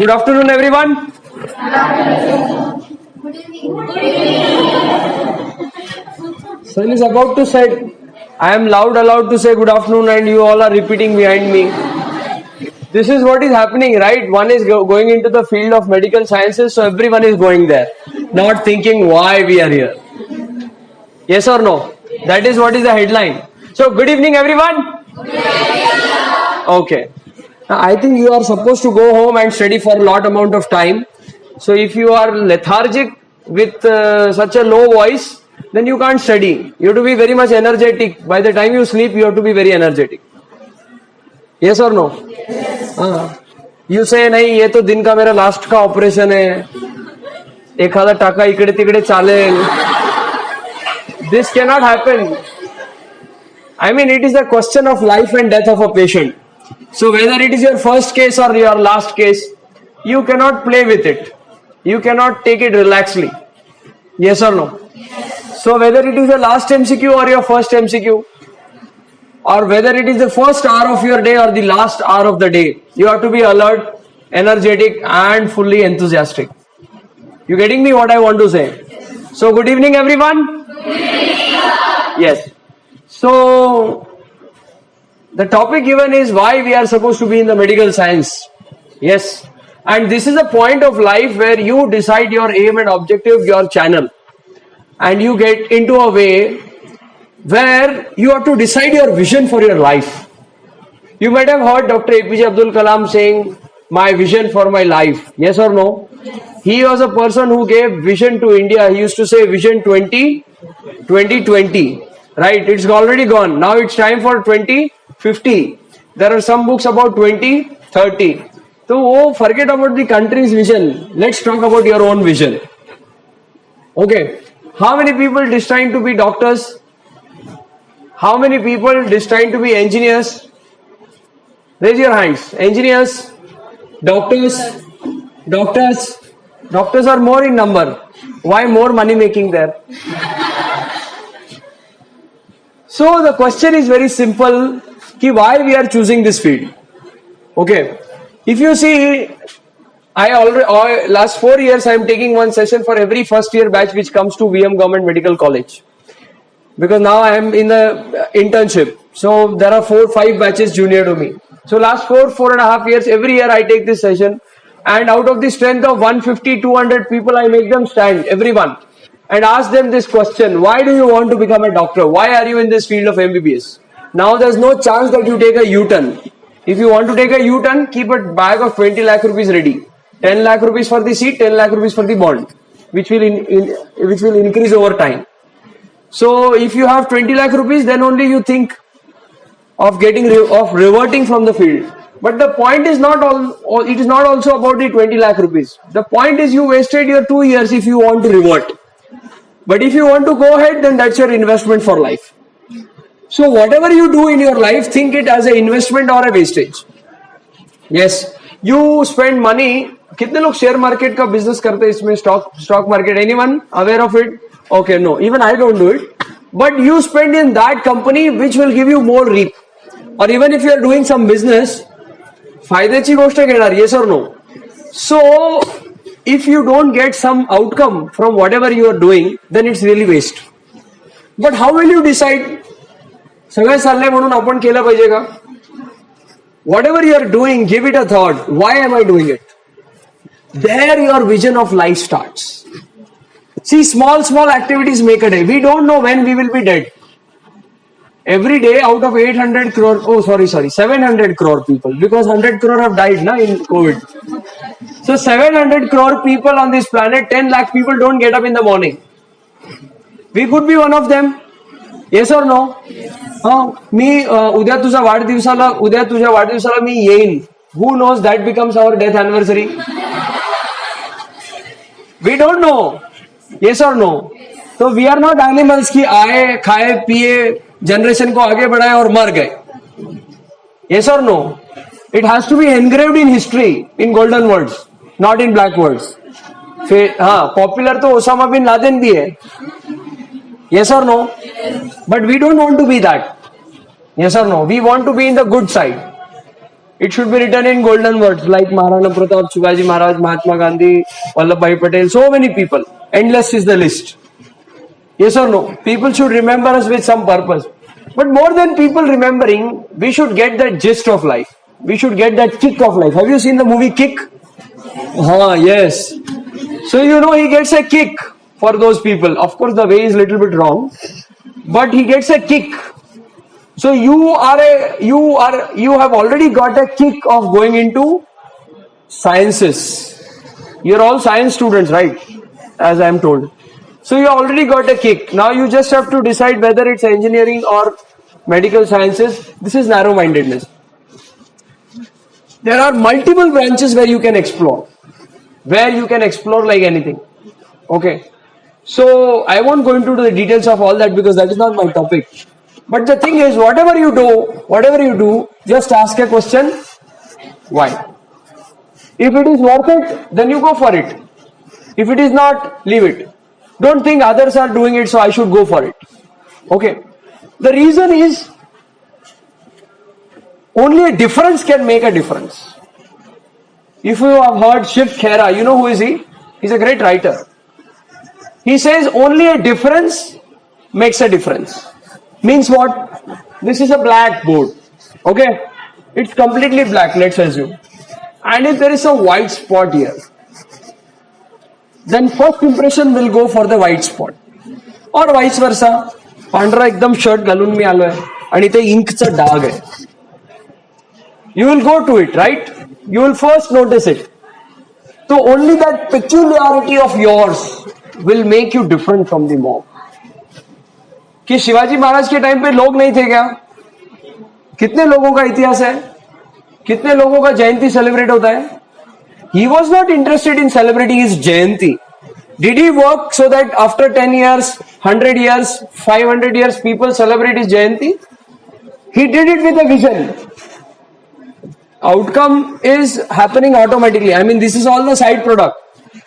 Good afternoon, everyone. Sun is about to set. I am allowed to say good afternoon, and you all are repeating behind me. This is what is happening, right? One is going into the field of medical sciences, so everyone is going there, not thinking why we are here. Yes or no? That is what is the headline. So, good evening, everyone. Okay. Now, I think you are supposed to go home and study for a lot amount of time. So, if you are lethargic with such a low voice, then you can't study. You have to be very much energetic. By the time you sleep, you have to be very energetic. Yes or no? You say नहीं ये तो दिन का मेरा last का operation है, एखादा टाका इकडे तिकडे चालेल. This cannot happen. I mean, it is a question of life and death of a patient. So whether it is your first case or your last case, you cannot play with it. You cannot take it relaxedly. Yes or no? So whether it is your last MCQ or your first MCQ, or whether it is the first hour of your day or the last hour of the day, you have to be alert, energetic and fully enthusiastic. You getting me what I want to say? So good evening, everyone. Yes. So the topic given is why we are supposed to be in the medical science. Yes. And this is a point of life where you decide your aim and objective, your channel. And you get into a way where you have to decide your vision for your life. You might have heard Dr. APJ Abdul Kalam saying, my vision for my life. Yes or no? He was a person who gave vision to India. He used to say vision 2020. Right? It's already gone. Now it's time for 2050. There are some books about 2030. So forget about the country's vision. Let's talk about your own vision. Okay. How many people destined to be doctors? How many people destined to be engineers? Raise your hands. Engineers, doctors. Doctors are more in number. Why more money making there? So the question is very simple. Why we are choosing this field? Okay. If you see, last 4 years I am taking one session for every first year batch which comes to VM Government Medical College. Because now I am in the internship. So there are 4-5 batches junior to me. So last 4.5 years, every year I take this session. And out of the strength of 150-200 people, I make them stand, everyone. And ask them this question. Why do you want to become a doctor? Why are you in this field of MBBS? Now there's no chance that you take a U-turn. If you want to take a U-turn, keep a bag of 20 lakh rupees ready. 10 lakh rupees for the seat, 10 lakh rupees for the bond. Which will increase over time. So if you have 20 lakh rupees, then only you think of reverting from the field. But the point is not it is not also about the 20 lakh rupees. The point is you wasted your 2 years if you want to revert. But if you want to go ahead, then that's your investment for life. So whatever you do in your life, think it as an investment or a wastage. Yes. You spend money. कितने लोग share market का business करते हैं इसमें stock market? Anyone aware of it? Okay, no. Even I don't do it. But you spend in that company which will give you more reap. Or even if you are doing some business, फायद्याची गोष्ट घेणार. Yes or no? So if you don't get some outcome from whatever you are doing, then it's really waste. But how will you decide? सगळे चाललंय म्हणून आपण केलं पाहिजे का? Whatever you are doing, give it a thought. Why am I doing it? There your vision of life starts. See, small activities make a day. We don't know when we will be dead. Every day out of 700 crore people, because 100 crore have died in COVID. So 700 crore people on this planet, 10 lakh people don't get up in the morning. We could be one of them. Yes or no? मी उद्या तुझ्या वाढदिवसाला मी येईन. Who knows that becomes our death anniversary? We don't know. Yes or no? So we are not animals कि आए खाए पिए generation को आगे बढ़ाए और मर गए. Yes or no? It has to be engraved in history in golden words, not in black words. Popular तो ओसामा बिन लादेन भी है. Yes or no? But we don't want to be that. Yes or no? We want to be in the good side. It should be written in golden words like Maharana Pratap, Shivaji Maharaj, Mahatma Gandhi, Vallabhbhai Patel, so many people. Endless is the list. Yes or no? People should remember us with some purpose. But more than people remembering, we should get that gist of life. We should get that kick of life. Have you seen the movie Kick? Yes. So you know he gets a kick for those people. Of course the way is little bit wrong, but he gets a kick. So you have already got a kick of going into sciences. You're all science students, right? As I am told. So you already got a kick. Now you just have to decide whether it's engineering or medical sciences. This is narrow-mindedness. There are multiple branches where you can explore. Where you can explore like anything. Okay. So I won't go into the details of all that because that is not my topic. But the thing is, whatever you do, just ask a question, why? If it is worth it, then you go for it. If it is not, leave it. Don't think others are doing it, so I should go for it. Okay. The reason is, only a difference can make a difference. If you have heard Shiv Khera, you know who is he? He's a great writer. He says only a difference makes a difference. Means what? This is a black board. Okay? It's completely black, let's assume. And if there is a white spot here, then first impression will go for the white spot. Or vice versa. पांढरा एकदम shirt घालून मी आलोय आणि ते इंकचं डाग आहे. You will go to it, right? You will first notice it. So only that peculiarity of yours will make you different from the mob. कि शिवाजी महाराज के टाइम पे लोग नहीं थे क्या? कितने लोगों का इतिहास है? कितने लोगों का जयंती सेलिब्रेट होता है? He was not interested in celebrating his Jayanti. Did he work so that after 10 years, 100 years, 500 years, people celebrate his Jayanti? He did it with a vision. Outcome is happening automatically. I mean, this is all the side product.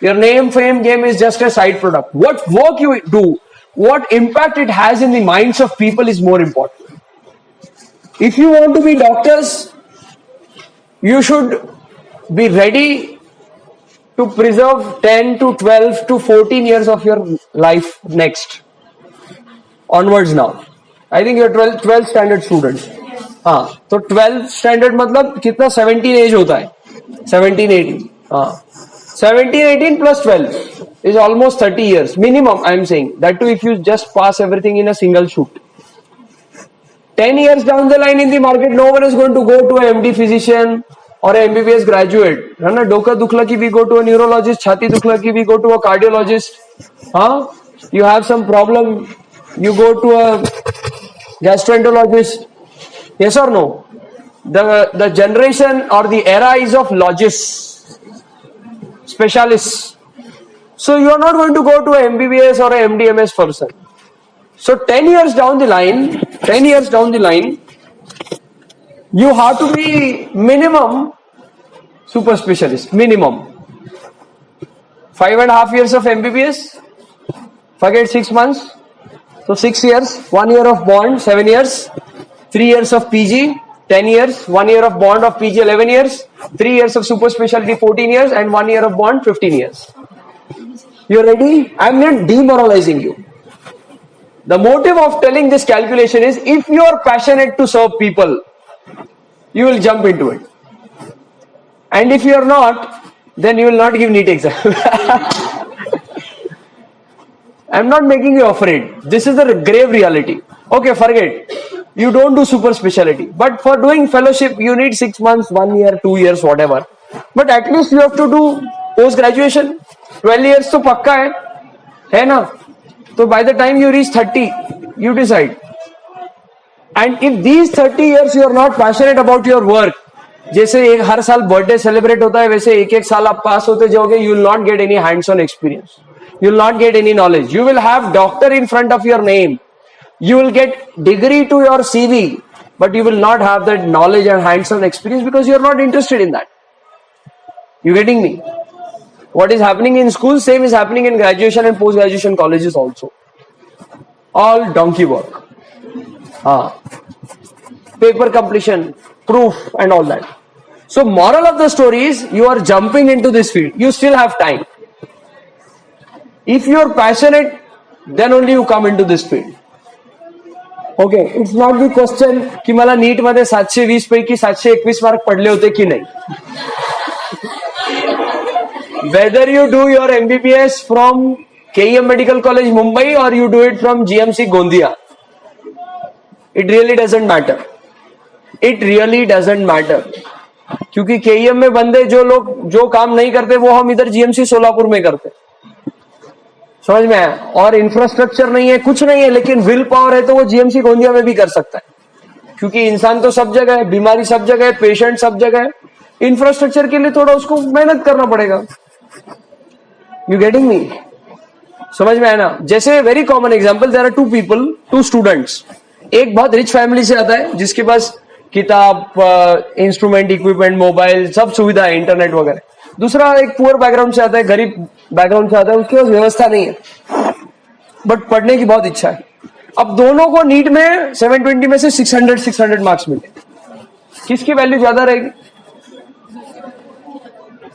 Your name, fame, game is just a side product. What work you do, what impact it has in the minds of people is more important. If you want to be doctors, you should be ready to preserve 10 to 12 to 14 years of your life next. Onwards now. I think you're 12th standard students. हाँ, तो 12th standard मतलब कितना 17 as होता है? 17, 18. हाँ. 17, 18 plus 12 is almost 30 years. Minimum, I am saying. That too if you just pass everything in a single shoot. 10 years down the line in the market, no one is going to go to a MD physician or a MBBS graduate. है ना? डोका दुखला की we go to a neurologist, छाती दुखला की we go to a cardiologist. हाँ? You have some problem, you go to a gastroenterologist. Yes or no? The generation or the era is of logists, specialists. So you are not going to go to a MBBS or a MDMS person. So 10 years down the line, you have to be minimum super specialist, minimum. 5.5 years of MBBS, forget 6 months. So 6 years, 1 year of bond, 7 years, 3 years of PG, 10 years, 1 year of bond of PG, 11 years, 3 years of super specialty, 14 years, and 1 year of bond, 15 years. You ready? I'm not demoralizing you. The motive of telling this calculation is, if you are passionate to serve people, you will jump into it. And if you are not, then you will not give NEET exam. I'm not making you afraid. This is the grave reality. Okay, forget. You don't do super specialty. But for doing fellowship, you need 6 months, 1 year, 2 years, whatever. But at least you have to do post-graduation. 12 years to pakka hai na? So by the time you reach 30, you decide. And if these 30 years you are not passionate about your work, जैसे एक हर साल birthday celebrate होता है वैसे एक साल आप पास होते जाओगे, you will not get any hands-on experience. You will not get any knowledge. You will have doctor in front of your name. You will get degree to your CV, but you will not have that knowledge and hands-on experience because you are not interested in that. You getting me? What is happening in school, same is happening in graduation and post-graduation colleges also. All donkey work. Paper completion, proof and all that. So moral of the story is you are jumping into this field. You still have time. If you are passionate, then only you come into this field. Okay, it's not the question की मला NEET मध्ये 720 पैकी 721 mark पडले होते की नाही. Whether you do your MBBS from KEM Medical College Mumbai or you do it from GMC Gondia, it really doesn't matter. It really doesn't matter. क्योंकि KEM में बंदे जो लोग जो काम नहीं करते वो हम इधर GMC सोलापुर में करते. समझ में आया? और इंफ्रास्ट्रक्चर नहीं है, कुछ नहीं है, लेकिन विल पावर है तो वो GMC गोंदिया में भी कर सकता है. क्योंकि इंसान तो सब जगह है, बीमारी सब जगह है, पेशेंट सब जगह है. इंफ्रास्ट्रक्चर के लिए थोड़ा उसको मेहनत करना पड़ेगा. You getting me? समझ में आया ना? जैसे very common example, there are two people, two students. एक बहुत रिच फैमिली से आता है जिसके पास किताब, इंस्ट्रूमेंट, इक्विपमेंट, मोबाइल, सब सुविधा है, इंटरनेट वगैरह. दूसरा एक पुअर बैकग्राउंड से आता है, गरीब बैकग्राउंड से आता है, उसके पास व्यवस्था नहीं है बट पढ़ने की बहुत इच्छा है. अब दोनों को नीट में 720 में से 600 मार्क्स मिले, किसकी वैल्यू ज्यादा रहेगी?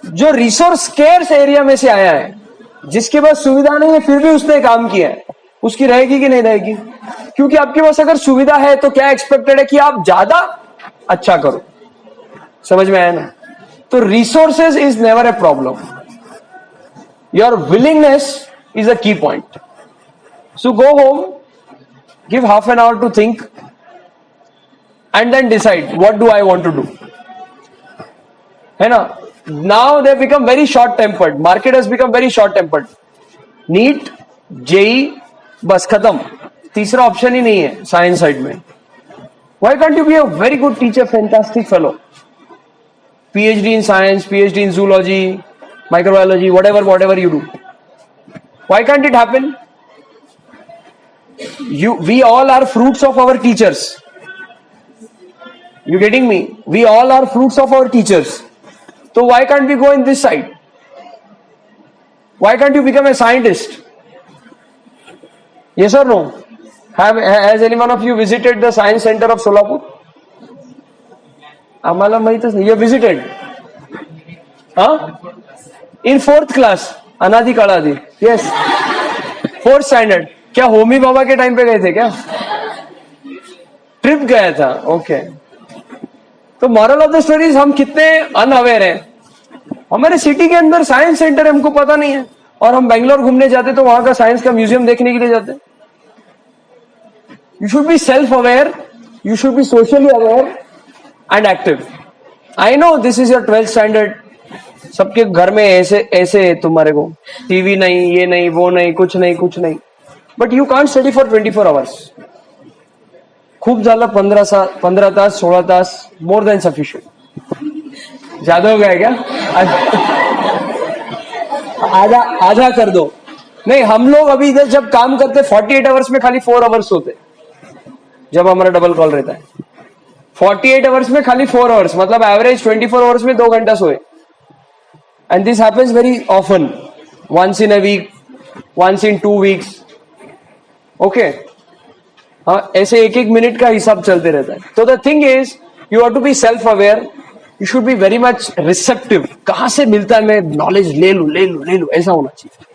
जो रिसोर्स स्केर्स एरिया में से आया है, जिसके पास सुविधा नहीं है फिर भी उसने काम किया है, उसकी रहेगी कि नहीं रहेगी? क्योंकि आपके पास अगर सुविधा है तो क्या एक्सपेक्टेड है कि आप ज्यादा अच्छा करो. समझ में आया ना? तो resources is never a problem. Your willingness is a key point. So go home, give half an hour to think and then decide what do I want to do. है ना? Now they become very short tempered. Market has become very short tempered. NEET, JEE, बस खत्म. तीसरा option ही नहीं है science side में. Why can't you be a very good teacher, fantastic fellow, PhD in science, PhD in zoology, microbiology, whatever you do. Why can't it happen? We all are fruits of our teachers. You getting me? We all are fruits of our teachers. So why can't we go in this side? Why can't you become a scientist? Yes or no? Has any one of you visited the science center of Solapur? आम्हाला माहितच नाही. You visited in 4th class, अनादि कालादि. Yes, 4th standard. क्या होमी बाबा के time पे गए थे क्या? ट्रिप गया था. ओके. तो मॉरल ऑफ द स्टोरीज, हम कितने अनअवेयर हैं. हमारे सिटी के अंदर साइंस सेंटर हमको पता नहीं है, और हम बेंगलोर घूमने जाते तो वहां का साइंस का म्यूजियम देखने के लिए जाते. You should B self aware, you should be socially aware and active. I know this is your 12th standard. सबके घर में ऐसे तुम्हारे को टीवी नहीं, ये नहीं, वो नहीं, कुछ नहीं. But you can't study for 24 hours. खूब झालं 15 तास, 16 तास, more than sufficient. ज्यादा हो गया क्या? आधा कर दो. नहीं, हम लोग अभी इधर जब काम करते 48 आवर्स में खाली 4 आवर्स होते, जब हमारा डबल कॉल रहता है. 48 आवर्स में खाली 4 आवर्स, मतलब एवरेज 24 आवर्स में 2 घंटा सोए. And this happens very often, once in a week, once in 2 weeks. Okay. हाँ, ऐसे एक मिनट का हिसाब चलते रहता है. तो the thing is, you have to be self aware, you should be very much receptive. कहां से मिलता है, मैं नॉलेज ले लू, ऐसा होना चाहिए.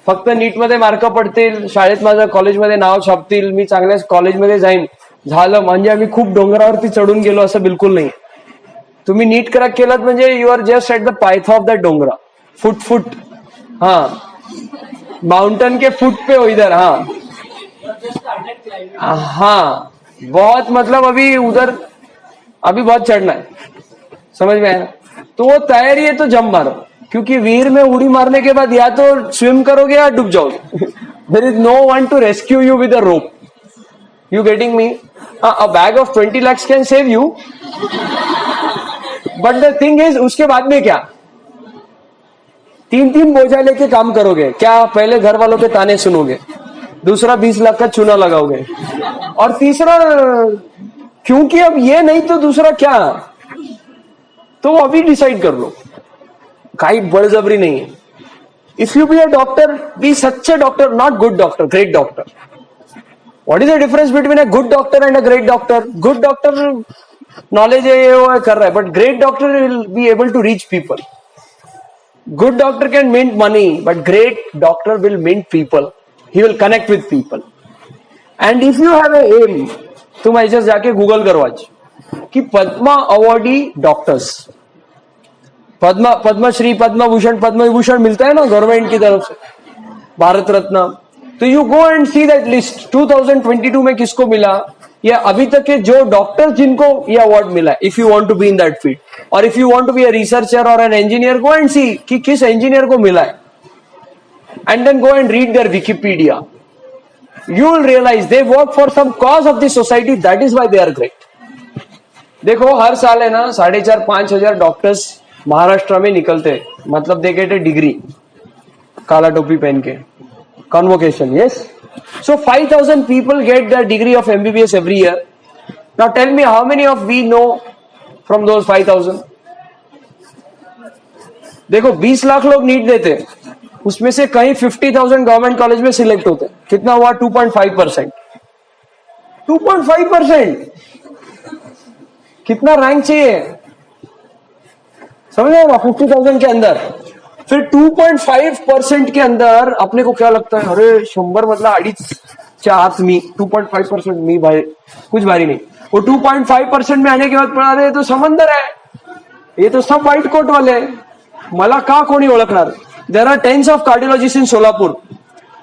फक्त नीट मध्ये मार्क पडतील, शाळेत माझं कॉलेजमध्ये नाव छापतील, मी चांगल्या कॉलेजमध्ये जाईन, झालं म्हणजे आम्ही खूप डोंगरावरती चढून गेलो, असं बिलकुल नाही. तुम्ही नीट क्रॅक केलात म्हणजे you are just at the पायथ ऑफ दैट डोंगरा, फुट. हाँ, माउंटेन के फुट पे हो इधर. हाँ, बहुत, मतलब अभी उधर अभी बहुत चढ़ना है. समझ में आया? तो वो तैयारी है तो जंप मारो, क्योंकि वीर में उड़ी मारने के बाद या तो स्विम करोगे या डूब जाओगे. There is no one to rescue you with a rope. You getting me? A bag of 20 lakhs can save you. But the thing is, उसके बाद में क्या? 3 बोझा लेके काम करोगे क्या? पहले घर वालों के ताने सुनोगे, दूसरा 20 लाख का चूना लगाओगे, और तीसरा क्योंकि अब ये नहीं तो दूसरा क्या? तो अभी डिसाइड कर लो. काही बळजबरी नहीं है. If you be a doctor, be सच्चे doctor, not good doctor, great doctor. What is the difference between a good doctor and a great doctor? Good doctor knowledge है, ये वो है, कर रहा है, but great doctor will be able to reach people. Good doctor can mint money, but great doctor will mint people. He will connect with people. And if you have a aim, तुम ऐसे जाके Google करो आज कि Padma awardee doctors, Padmashri, Padma Bhushan, Padma Vibhushan मिलता है ना government की तरफ से, भारत रत्न. तो you go and see that list 2022 में किसको मिला, या अभी तक के जो डॉक्टर्स जिनको ये अवार्ड मिला है. If you want to be in that field, और if you want to be a researcher और an engineer, go and see कि किस इंजीनियर को मिला है, and then go and read their Wikipedia. You will realize they work for some cause of the society, that is why they are great. देखो हर साल है ना 4,500-5,000 डॉक्टर्स महाराष्ट्र में निकलते हैं, मतलब दे गेट ए डिग्री, काला टोपी पहन के, convocation. Yes, so 5,000 people get the degree of MBBS every year. Now tell me how many of we know from those 5,000? देखो 20 लाख लोग नीट देते, उसमें से कहीं 50,000 गवर्नमेंट कॉलेज में सिलेक्ट होते. कितना हुआ? 2.5%. 2.5%. कितना रैंक चाहिए समझ रहे हो? 50,000 के अंदर फिर 2.5% के अंदर अपने को क्या लगता है, अरे 100 मतलब 2.5 मी, 2.5% मी भाई कुछ भारी नहीं. वो 2.5% में आने के बाद पढ़ा रहे तो समंदर है, ये तो सब व्हाइट कोट वाले, मला का कोणी ओळखणार. There are tens of cardiologist in Solapur.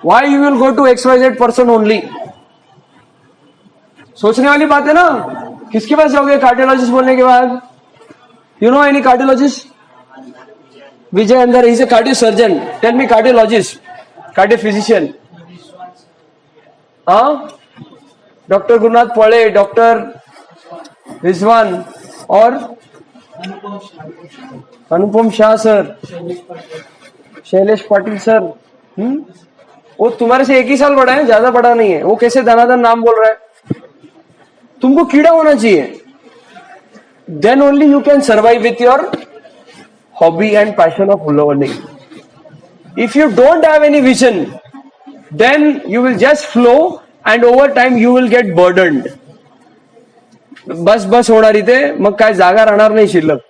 Why you will go to XYZ person only? सोचने वाली बात है ना. किसके पास जाओगे कार्डियोलॉजिस्ट बोलने के बाद? You know any cardiologist? Vijay Andar, he is a cardio surgeon. Tell me cardiologist, cardio physician. Doctor Gurunath Paude, doctor Rizwan और अनुपम शाह सर, शैलेश पाटिल सर. वो तुम्हारे से एक ही साल बड़ा है, ज्यादा बड़ा नहीं है. वो कैसे धनाधन नाम बोल रहा है? तुमको कीड़ा होना चाहिए, then only you can survive with your hobby and passion of learning. If you don't have any vision, then you will just flow and over time you will get burdened. बस होणार इथे, मग काय जागा राहणार नाही शिल्लक.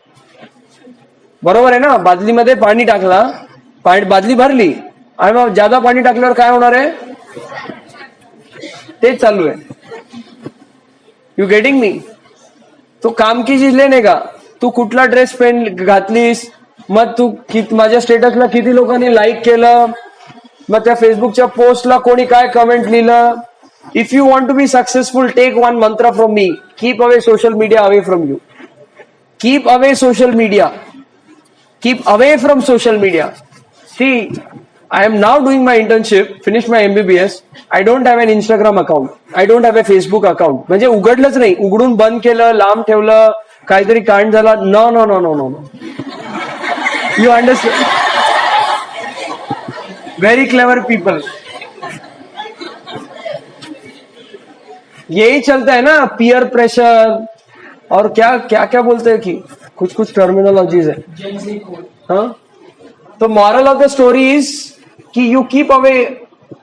बरोबर आहे ना. बादलीमध्ये पाणी टाकला, बादली भरली आणि मग ज्यादा पाणी टाकल्यावर काय होणार आहे? तेच चालू आहे. यू गेटिंग मी? तो काम की चीज लेने का. तू कुठला ड्रेस घातलीस, मग तू माझ्या स्टेटसला किती लोकांनी लाईक केलं, मग त्या फेसबुकच्या पोस्टला कोणी काय कमेंट लिहिलं. If you want to be successful, take one mantra from me, keep away social media away from you. Keep away social media, keep away from social media. See, I am now doing my internship, finished my MBBS. I don't have an Instagram account. I don't have a Facebook account. म्हणजे उघडलंच नाही, उघडून बंद केलं, लांब ठेवलं, काहीतरी कांड झाला. No no no no no no. You understand? Very clever people. यही चलता है ना, पीयर प्रेशर और क्या क्या क्या बोलते हैं कि कुछ टर्मिनोलॉजीज है. हाँ, तो moral of the story is कि you keep away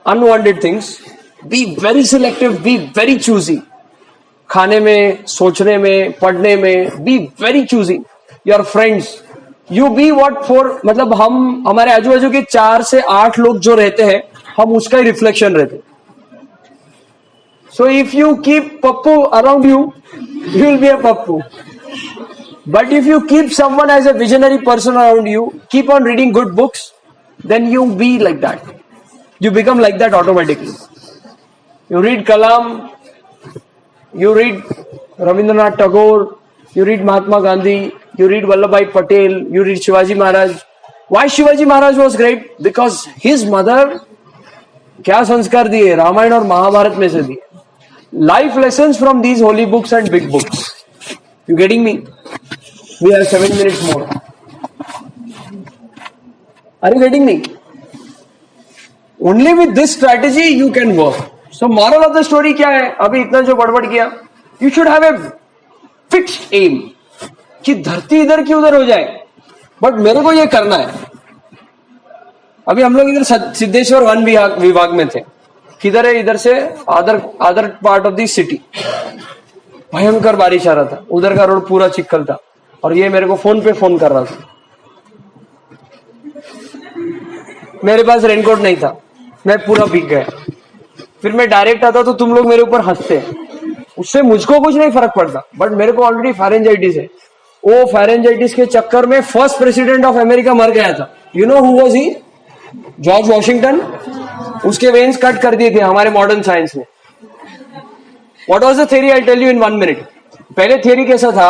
unwanted things, be very selective, be very choosy. खाने में, सोचने में, पढ़ने में, be very choosy. Your friends, you be what for, मतलब हम हमारे आजू बाजू के 4 से 8 लोग जो रहते हैं, हम उसका ही रिफ्लेक्शन रहते. So if you keep Pappu around you, you will be a Pappu. But if you keep someone as a visionary person around you, keep on reading good books, then you be like that. You become like that automatically. You read Kalam, you read Rabindranath Tagore, you read Mahatma Gandhi, you read Vallabhbhai Patel, you read Shivaji Maharaj. Why Shivaji Maharaj was great? Because his mother क्या संस्कार दिए, रामायण और महाभारत में से दिए. Life lessons from these holy books and big books. You getting me? We have 7 minutes more. Are you getting me? Only with this strategy you can work. So moral of the story क्या है? अभी इतना जो बड़बड़ किया, you should have a fixed aim कि धरती इधर की उधर हो जाए, बट मेरे को ये करना है. अभी हम लोग इधर सिद्धेश्वर वन विभाग में थे. किधर है? इधर से other part of the city. भयंकर बारिश आ रहा था, उधर का रोड पूरा चिक्कल था और ये मेरे को फोन पे फोन कर रहा था। मेरे पास रेनकोट नहीं था, मैं पूरा भीग गया। फिर मैं डायरेक्ट आता तो तुम लोग मेरे ऊपर हंसते, उससे मुझको कुछ नहीं फर्क पड़ता, बट मेरे को ऑलरेडी फारेंजाइटिस है। वो फारेंजाइटिस के चक्कर में फर्स्ट प्रेसिडेंट ऑफ अमेरिका मर गया था। You know who was he? George Washington. उसके वेन्स कट कर दिए थे हमारे मॉडर्न साइंस में। What was the theory? I tell you in 1 minute. पहले थ्योरी कैसा था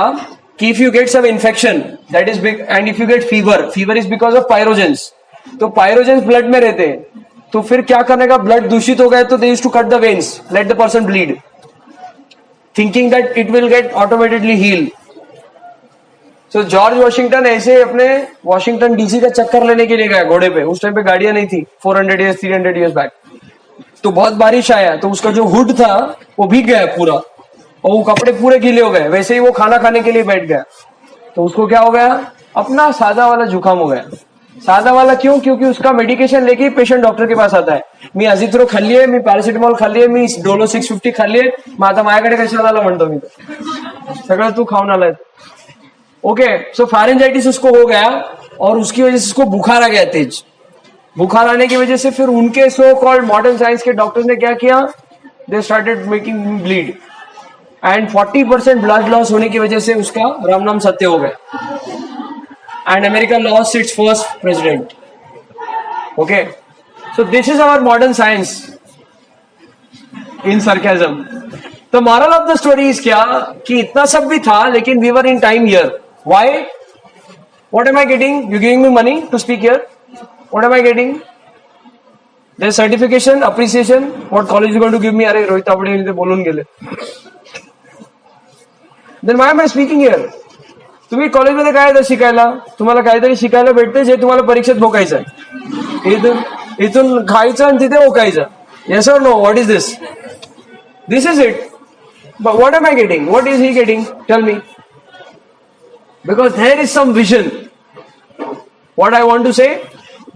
कि if you get some infection that is big and if you get fever, fever is because of pyrogens. तो पायरोजेंस ब्लड में रहते हैं, तो फिर क्या करने का, ब्लड दूषित हो गया तो they used to cut the veins, let the person bleed, thinking that it will get automatically heal. So George Washington ऐसे अपने वॉशिंगटन डीसी का चक्कर लेने के लिए गया घोड़े पे। उस टाइम पे गाड़ियां नहीं थी, 400 ईयर्स 300 ईयर्स बैक। तो बहुत बारिश आया तो उसका जो हुड था वो भीग गया पूरा और वो कपड़े पूरे गीले हो गए। वैसे ही वो खाना खाने के लिए बैठ गया तो उसको क्या हो गया, अपना सादा वाला जुकाम हो गया। सादा वाला क्यों? क्योंकि उसका मेडिकेशन लेके पेशेंट डॉक्टर के पास आता है। मी अजिथ्रो खाल्लीये, मी पॅरासिटामॉल खाल्लीये, मी डोलो 650 खाल्लीये, मग आता माझ्याकडे कशाला आला म्हणतो मी, सगळं तू खाऊन आलाय। ओके, सो फारेंजाइटिस उसको हो गया और उसकी वजह से उसको बुखार आ गया तेज। बुखार आने की वजह से फिर उनके सो कॉल्ड मॉडर्न साइंस के डॉक्टर्स ने क्या किया, they started making bleed and 40% blood loss होने की वजह से उसका राम नाम सत्य हो गया and America lost its first president. Okay, so this is our modern science in sarcasm. तो moral of the story is क्या कि इतना सब भी था लेकिन we were in time here. Why? What am I getting? You giving me money to speak here? What am I getting? There's certification, appreciation. What college is going to give me? अरे रोहित आपडे इथे बोलून गेले. Then why am I speaking here? तुम्ही कॉलेजमध्ये काय आहे शिकायला? तुम्हाला काहीतरी शिकायला भेटते जे तुम्हाला परीक्षेत भोकायचं आहे. इथून खायचं आणि तिथे भोकायचं. Yes or no? What is this? This is it. But what am I getting? What is he getting? Tell me. Because there is some vision. What I want to say?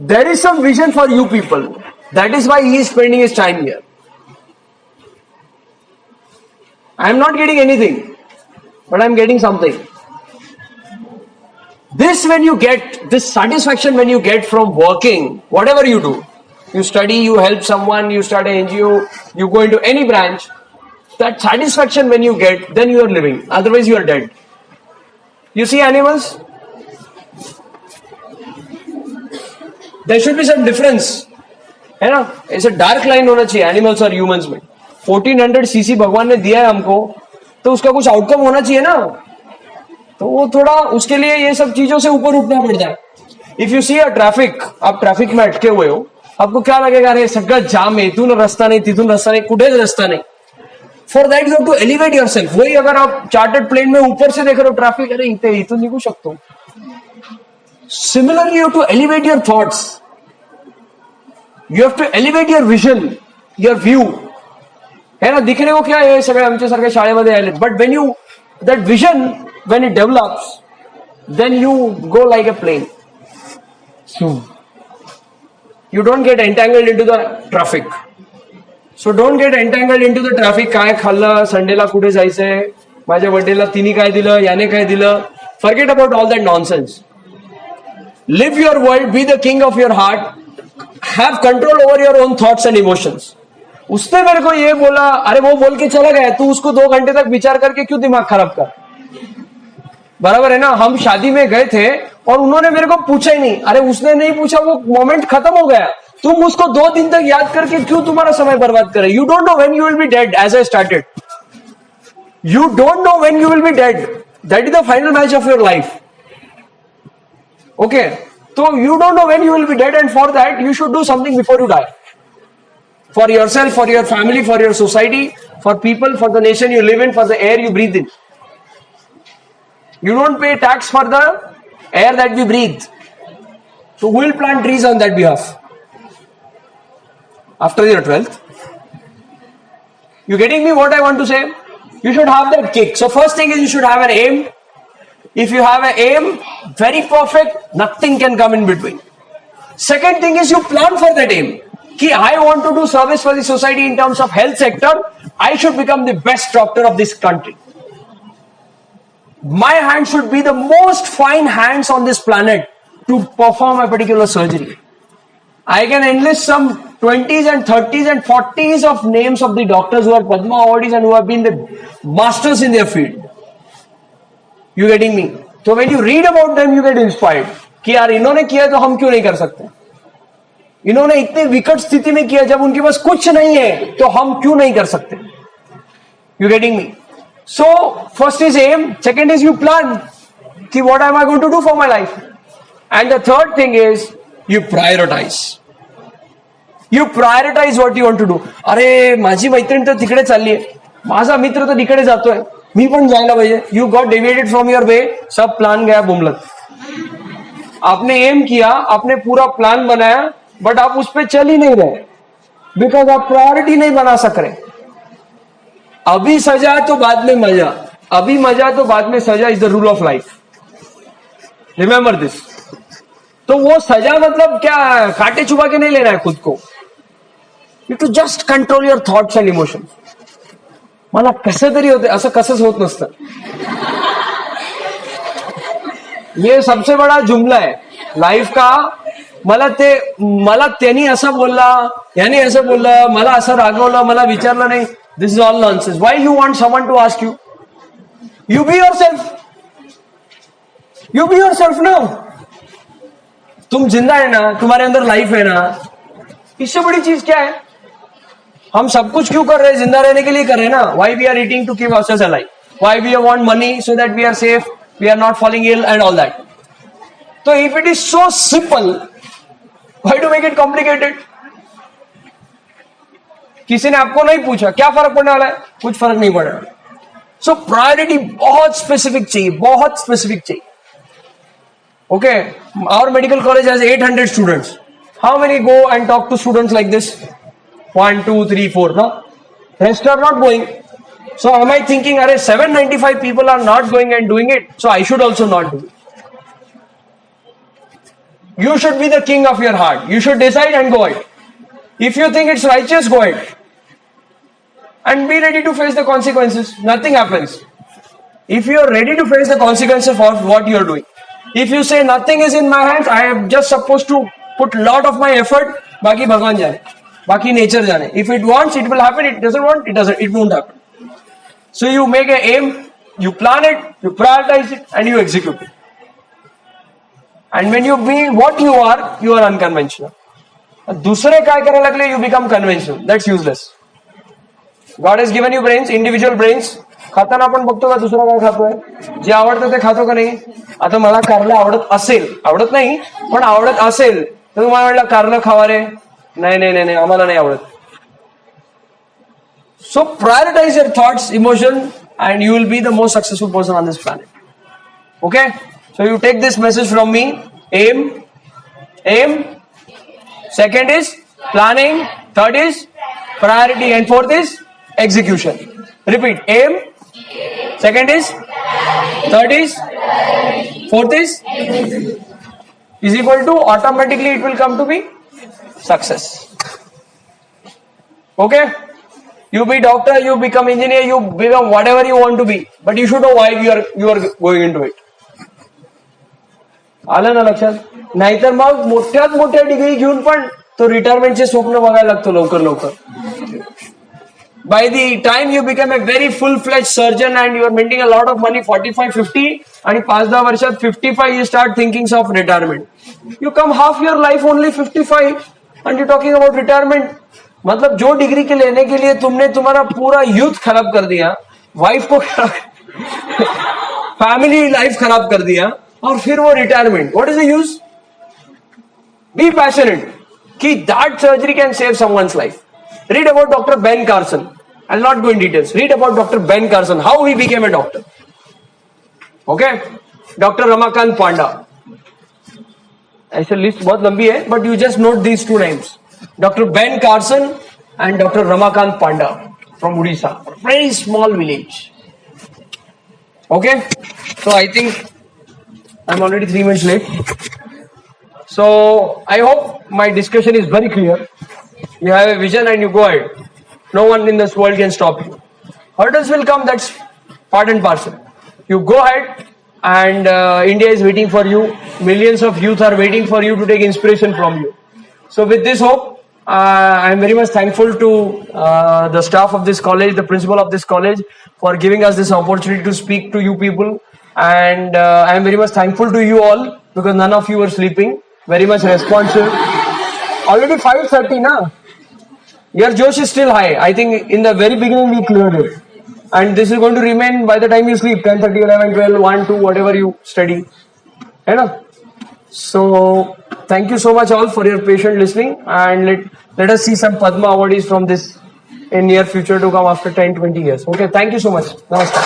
There is some vision for you people. That is why he is spending his time here. I am not getting anything, but I am getting something. This, when you get this satisfaction, when you get from working, whatever you do, you study, you help someone, you start an NGO, you go into any branch, that satisfaction when you get, then you are living. Otherwise, you are dead. You see animals? There should be some difference, है ना? ऐसे dark line होना चाहिए animals और humans में। 1400 CC भगवान ने दिया है हमको, तो उसका कुछ आउटकम होना चाहिए ना। तो वो थोड़ा उसके लिए ये सब चीजों से ऊपर उठना पड़ता है। If you see a traffic, आप ट्रैफिक में अटके हुए हो, आपको क्या लगेगा, अरे सगळं जाम आहे, इथून रस्ता नहीं, तिथून रस्ता नहीं, कुठेच रस्ता नहीं। For that you have to elevate yourself. वही अगर आप चार्टर्ड प्लेन में ऊपर से देख रहे हो ट्रैफिक, अरे इथून निघू शकतो। Similarly, you have to elevate your thoughts. You have to elevate your vision, your view. है ना? दिखने को क्या है, सगळे आमच्या सारख्या शाळेमध्ये आले, but when you, that vision, when it develops, then you go like a plane. So you don't get entangled into the traffic. So don't get entangled into the traffic. काय खाल्लं, संडेला कुठे जायचंय, माझ्या बर्थडेला तिने काय दिलं, याने काय दिलं. Forget about all that nonsense. Live your world, be the king of your heart, have control over your own thoughts and emotions. उसने मेरे को ये बोला, अरे वो बोल के चला गया, तू उसको 2 घंटे तक विचार करके क्यों दिमाग खराब कर? बराबर है ना? हम शादी में गए थे और उन्होंने मेरे को पूछा ही नहीं, अरे उसने नहीं पूछा, वो मोमेंट खत्म हो गया। तुम उसको 2 दिन तक याद करके क्यों तुम्हारा समय बर्बाद करे? You don't know when you will be dead, as I started. You don't know when you will be dead. That is the final match of your life. Okay, so you don't know when you will be dead, and for that you should do something before you die. For yourself, for your family, for your society, for people, for the nation you live in, for the air you breathe in. You don't pay tax for the air that we breathe. So who will plant trees on that behalf? After your 12th. You getting me what I want to say? You should have that kick. So first thing is you should have an aim. If you have an aim, very perfect, nothing can come in between. Second thing is you plan for that aim. Ki I want to do service for the society in terms of health sector. I should become the best doctor of this country. my hand should be the most fine hands on this planet to perform a particular surgery. I can enlist some 20s and 30s and 40s of names of the doctors who are Padma awardees and who have been the masters in their field. You getting me? So when you read about them, you get inspired. कि यार इन्होंने किया तो हम क्यों नहीं कर सकते? इन्होंने इतनी विकट स्थिति में किया, जब उनके पास कुछ नहीं है तो हम क्यों नहीं कर सकते? You getting me? So first is aim, second is you plan. कि what am I going to do for my life? And the third thing is you prioritize. You prioritize what you want to do. अरे माझी मैत्रीण तर तिकडे चालली आहे, माझा मित्र तर तिकडे जातोय, मी पण जायला पाहिजे. You got deviated from your way, सब प्लान गया बुमलत. आपने एम किया, आपने पूरा प्लान बनाया, बट आप उस पर चल ही नहीं रहे, बिकॉज आप प्रायोरिटी नहीं बना सक रहे. अभी सजा तो बाद में मजा, अभी मजा तो बाद में सजा is the rule of life. Remember this. तो वो सजा मतलब क्या, कांटे चुबा के नहीं लेना है खुद को. You to just control your thoughts and emotions. मला कसं तरी होते, असं कसंच होत नसतं. ये सबसे बड़ा जुमला है लाईफ का. मला त्यांनी असं बोलला, याने असं बोललं, मला असं रागवलं, मला विचारलं नाही. This is all nonsense. Why you want someone to ask you? You be yourself. You be yourself ना. तुम जिंदा है ना, तुम्हारे अंदर लाइफ है ना, इससे बड़ी चीज क्या है? हम सब कुछ क्यों कर रहे हैं? जिंदा रहने के लिए कर रहे हैं ना. Why we are eating to keep ourselves alive. Why we want money so that we are safe, we are not falling ill and all that. तो if it is so simple, why to make it complicated? किसी ने आपको नहीं पूछा क्या फर्क पड़ने वाला है, कुछ फर्क नहीं पड़ रहा. सो प्रायोरिटी बहुत स्पेसिफिक चाहिए, बहुत स्पेसिफिक चाहिए. Okay, our medical college has 800 students. How many go and talk to students like this? 1, 2, 3, 4. No, rest are not going. So am I thinking, are 795 people are not going and doing it, so I should also not do it? You should be the king of your heart. You should decide and go ahead. If you think it's righteous, go ahead. And be ready to face the consequences. Nothing happens. If you are ready to face the consequences of what you are doing. If you say nothing is in my hands, I am just supposed to put lot of my effort, बाकी भगवान जाने, बाकी nature जाने. If it wants, it will happen. It doesn't want, it won't happen. So you make an aim, you plan it, you prioritize it, and you execute it. And when you be what you are unconventional. दूसरे काय करायला लागले, you become conventional. That's useless. God has given you brains, individual brains. खाताना आपण बघतो का दुसरा काय खातोय? जे आवडतं ते खातो का नाही? आता मला कारलं आवडत असेल, आवडत नाही पण आवडत असेल तर तुम्हाला म्हटलं कारलं खावा रे, नाही नाही नाही आम्हाला नाही आवडत. So prioritize your thoughts, emotion, and you will be the most successful person on this planet. Okay, so you take this message from me. Aim. Second is planning. Third is priority, and fourth is execution. Repeat. Aim. Second is, third is, fourth is equal to, automatically it will come to be success. Okay, you be doctor, you become engineer, you become whatever you want to be, but you should know why you are going into it. आलं ना लक्षात? नाहीतर मग मोठ्यात मोठ्या degree घेऊन पण तो रिटायरमेंटचे स्वप्न बघायला लागतो लवकर. By the time you become a very full-fledged surgeon and you are making a lot of money, 45, 50, and 5-10 वर्षात 55 you start thinking of retirement. You come half your life only 55 and you're talking about retirement. मतलब जो degree के लेने के लिए तुमने तुम्हारा पूरा यूथ खराब कर दिया, वाइफ को फैमिली लाइफ खराब कर दिया, और फिर वो retirement. What is the use? Be passionate कि that surgery can save someone's life. Read about Dr. Ben Carson. I'll not go in details. Read about Dr. Ben Carson, how he became a doctor. Okay? Dr. Ramakant Panda. ऐसे list बहुत लंबी है, but you just note these two names. Dr. Ben Carson and Dr. Ramakant Panda from Odisha. Very small village. Okay? So I think I'm already 3 minutes late. So I hope my discussion is very clear. You have a vision and you go ahead. No one in this world can stop you. Hurdles will come, that's part and parcel. You go ahead, and India is waiting for you. Millions of youth are waiting for you to take inspiration from you. So with this hope, I am very much thankful to the staff of this college, the principal of this college, for giving us this opportunity to speak to you people. And I am very much thankful to you all, because none of you were sleeping. Very much responsive. Already 5:30 now. Your Josh is still high. I think in the very beginning we cleared it. And this is going to remain by the time you sleep, 10:30, 11, 12, 1, 2, whatever you study. You know? So, thank you so much all for your patient listening, and let us see some Padma awardees from this in near future to come after 10, 20 years. Okay, thank you so much. Namaskar.